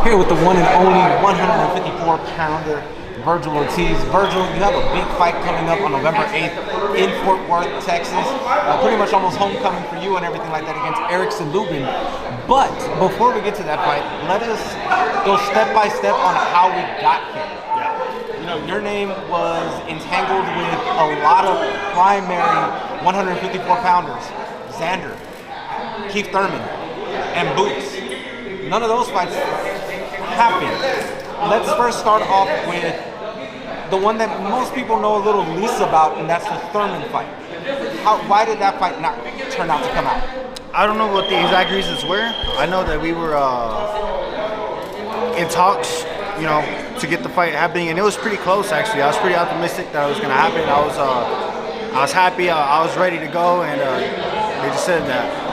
Here with the one and only 154-pounder, Vergil Ortiz. Vergil, you have a big fight coming up on November 8th in Fort Worth, Texas. Pretty much almost homecoming for you and everything like that against Erickson Lubin. But before we get to that fight, let us go step by step on how we got here. You know, your name was entangled with a lot of primary 154-pounders. Xander, Keith Thurman, and Boots. None of those fights happened. Let's first start off with the one that most people know a little least about, and that's the Thurman fight. Why did that fight not turn out to come out? I don't know what the exact reasons were. I know that we were in talks, you know, to get the fight happening, and it was pretty close actually. I was pretty optimistic that it was going to happen. I was happy. I was ready to go, and they just said that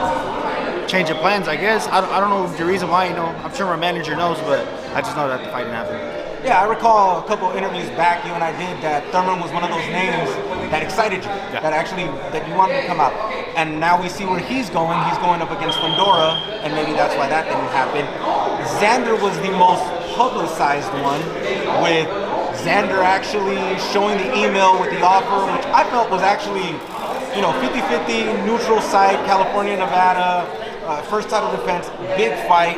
change of plans, I guess. I don't know the reason why, you know. I'm sure my manager knows, but I just know that the fight didn't happen. Yeah, I recall a couple interviews back you and I did that Thurman was one of those names that excited you, that you wanted to come out. And now we see where he's going. He's going up against Fundora, and maybe that's why that didn't happen. Xander was the most publicized one, with Xander actually showing the email with the offer, which I felt was actually, you know, 50-50, neutral site, California, Nevada, first title defense, big fight.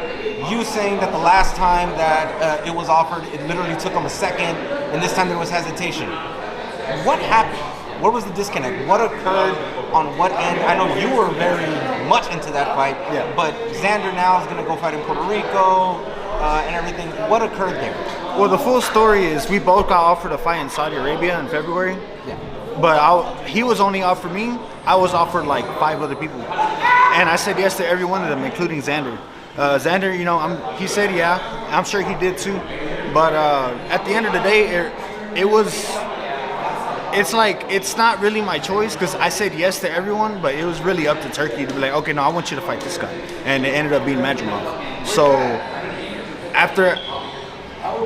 You saying that the last time that it was offered, it literally took him a second, and this time there was hesitation. What happened? What was the disconnect? What occurred on what end? I know you were very much into that fight, but Xander now is going to go fight in Puerto Rico and everything. What occurred there? Well, the full story is we both got offered a fight in Saudi Arabia in February. But he was only offered me. I was offered like 5 other people, and I said yes to every one of them, including Xander. Xander, you know, he said yeah. I'm sure he did too. But at the end of the day, it's not really my choice, because I said yes to everyone, but it was really up to Turkey to be like, okay, no, I want you to fight this guy, and it ended up being Madrimov. So after,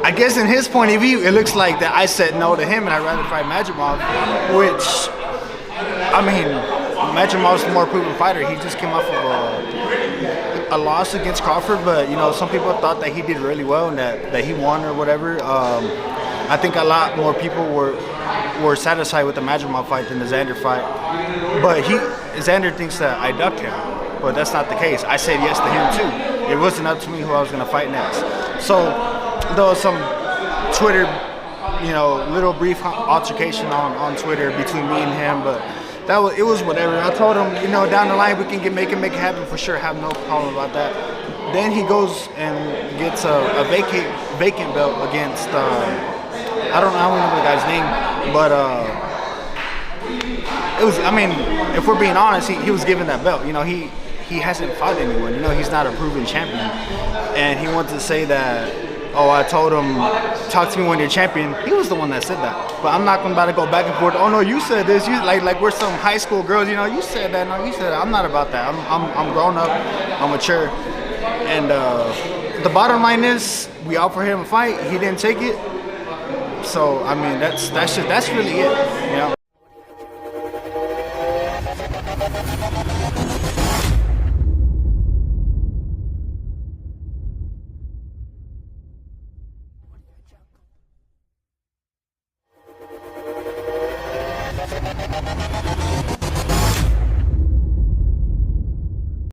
I guess in his point of view, it looks like that I said no to him and I'd rather fight Madrimov, which, I mean, Madrimov's the more proven fighter. He just came off of a loss against Crawford, but, you know, some people thought that he did really well and that he won or whatever. I think a lot more people were satisfied with the Madrimov fight than the Xander fight. But Xander thinks that I ducked him, but that's not the case. I said yes to him too. It wasn't up to me who I was going to fight next. So there was some Twitter, you know, little brief altercation on Twitter between me and him, but it was whatever. I told him, you know, down the line we can make it happen for sure. Have no problem about that. Then he goes and gets a vacant belt against I don't remember the guy's name, but it was. I mean, if we're being honest, he was given that belt. You know, he hasn't fought anyone. You know, he's not a proven champion, and he wanted to say that, oh, I told him, talk to me when you're champion. He was the one that said that. But I'm not about to go back and forth. Oh no, you said this. You like we're some high school girls. You know, you said that. No, you said that. I'm not about that. I'm grown up. I'm mature. And the bottom line is, we offered him a fight. He didn't take it. So I mean, that's really it. You know.